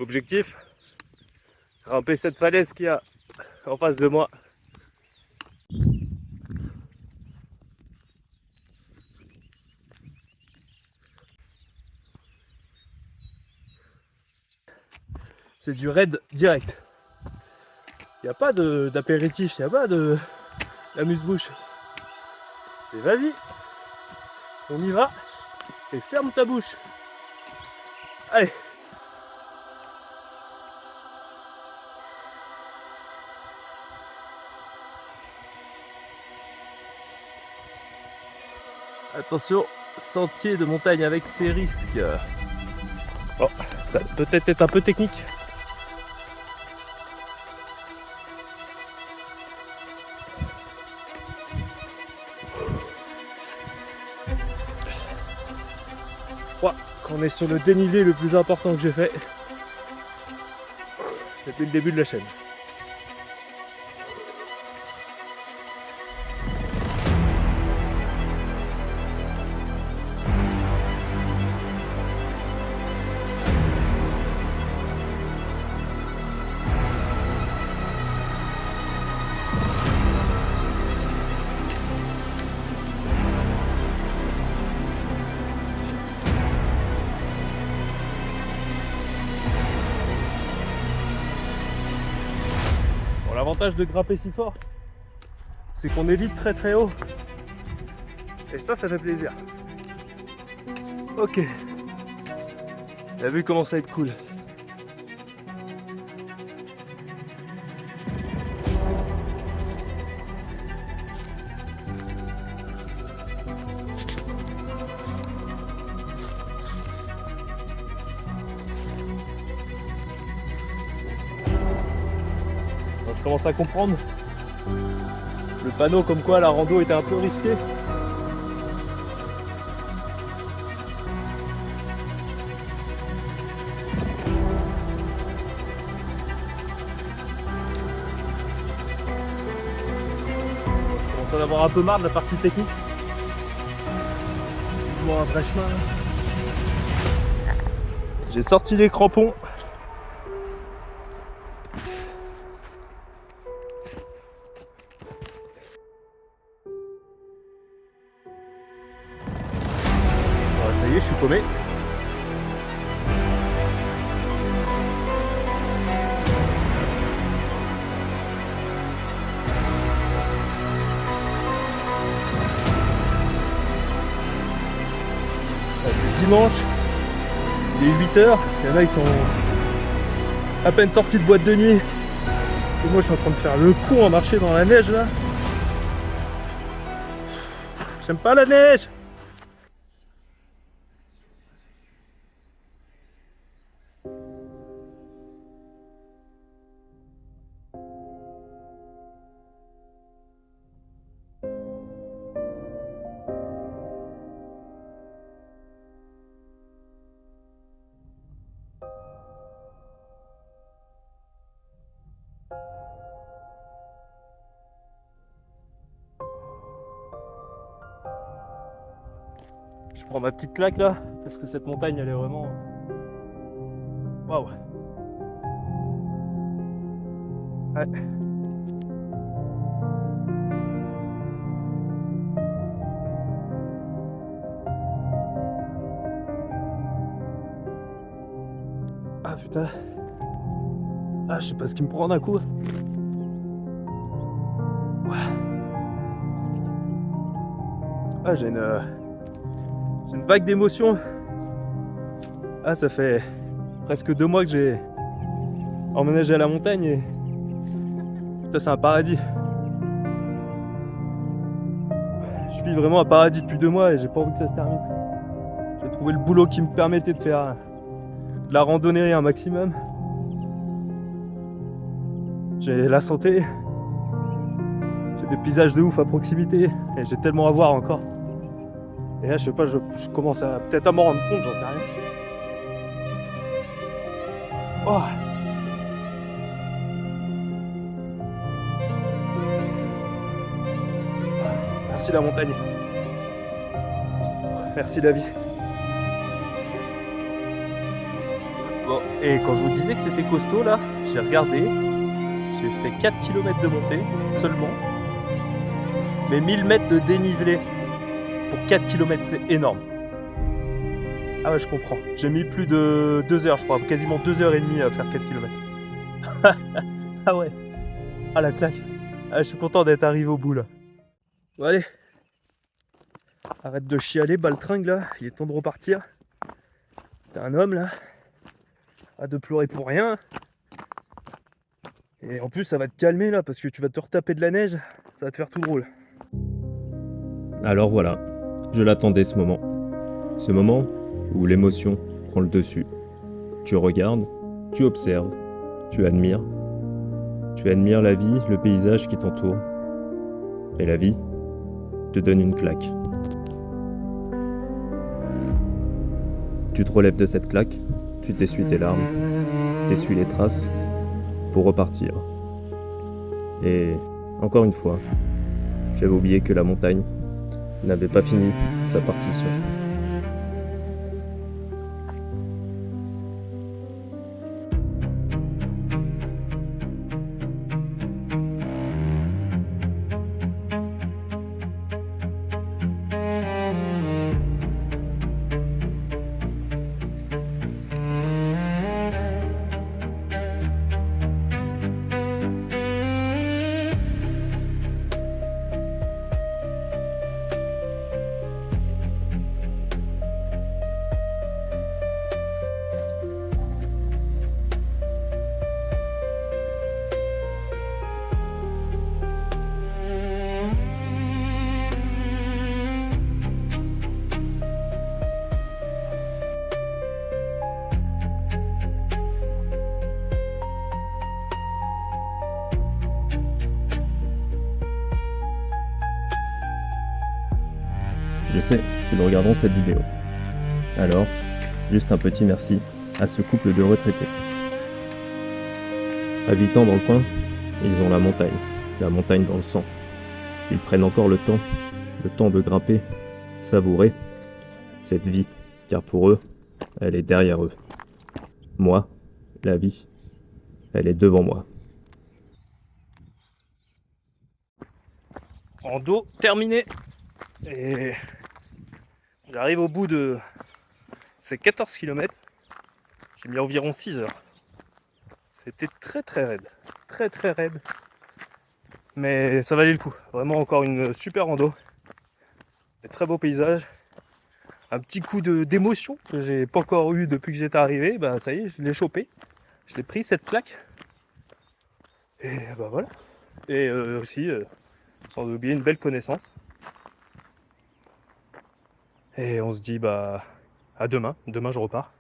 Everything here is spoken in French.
Objectif, grimper cette falaise qu'il y a en face de moi. C'est du raid direct. Il n'y a pas d'apéritif, il n'y a pas de l'amuse-bouche. C'est vas-y, on y va et ferme ta bouche. Allez. Attention, sentier de montagne avec ses risques. Oh, ça peut peut-être être un peu technique. Je crois qu'on est sur le dénivelé le plus important que j'ai fait depuis le début de la chaîne. L'avantage de grimper si fort, c'est qu'on évite très très haut. Et ça fait plaisir. Ok. La vue commence à être cool. Je commence à comprendre le panneau comme quoi la rando était un peu risquée. Je commence à en avoir un peu marre de la partie technique. Bon, un vrai chemin. J'ai sorti les crampons. Ça y est, je suis paumé. C'est dimanche, il est 8h, il y en a ils sont à peine sortis de boîte de nuit. Et moi je suis en train de faire le con à marcher dans la neige là. J'aime pas la neige. Je prends ma petite claque là, parce que cette montagne elle est vraiment... Waouh. Ouais. Ah putain. Ah, je sais pas ce qui me prend d'un coup. Ouais. Ah, j'ai une vague d'émotions. Ah, ça fait presque 2 mois que j'ai emménagé à la montagne et putain, c'est un paradis. Je vis vraiment un paradis depuis 2 mois et j'ai pas envie que ça se termine. J'ai trouvé le boulot qui me permettait de faire de la randonnée un maximum. J'ai la santé. J'ai des paysages de ouf à proximité et j'ai tellement à voir encore. Et là, je sais pas, je commence à peut-être à m'en rendre compte, j'en sais rien. Oh. Merci la montagne. Merci la vie. Bon, et quand je vous disais que c'était costaud là, j'ai regardé, j'ai fait 4 km de montée seulement, mais 1000 mètres de dénivelé pour 4 km, c'est énorme. Ah ouais, je comprends. J'ai mis plus de 2 heures, je crois, quasiment 2 heures et demie à faire 4 km. Ah ouais, ah la claque. Ah, je suis content d'être arrivé au bout là. Bon allez, arrête de chialer, baltringue là, il est temps de repartir. T'es un homme là, arrête de pleurer pour rien. Et en plus ça va te calmer là, parce que tu vas te retaper de la neige, ça va te faire tout drôle. Alors voilà, je l'attendais ce moment. Ce moment où l'émotion prend le dessus. Tu regardes, tu observes, tu admires. Tu admires la vie, le paysage qui t'entoure. Et la vie te donne une claque. Tu te relèves de cette claque, tu t'essuies tes larmes, t'essuies les traces pour repartir. Et encore une fois, j'avais oublié que la montagne n'avait pas fini sa partition. Je sais que nous regarderons cette vidéo. Alors, juste un petit merci à ce couple de retraités. Habitant dans le coin, ils ont la montagne dans le sang. Ils prennent encore le temps de grimper, savourer cette vie, car pour eux, elle est derrière eux. Moi, la vie, elle est devant moi. Rando terminé. Et j'arrive au bout de ces 14 km. J'ai mis environ 6 heures. C'était très très raide. Très très raide. Mais ça valait le coup. Vraiment encore une super rando. Des très beaux paysages. Un petit coup d'émotion que j'ai pas encore eu depuis que j'étais arrivé. Bah ça y est, je l'ai chopé. Je l'ai pris cette claque. Et bah voilà. Et aussi, sans oublier une belle connaissance. Et on se dit bah à demain. Demain je repars.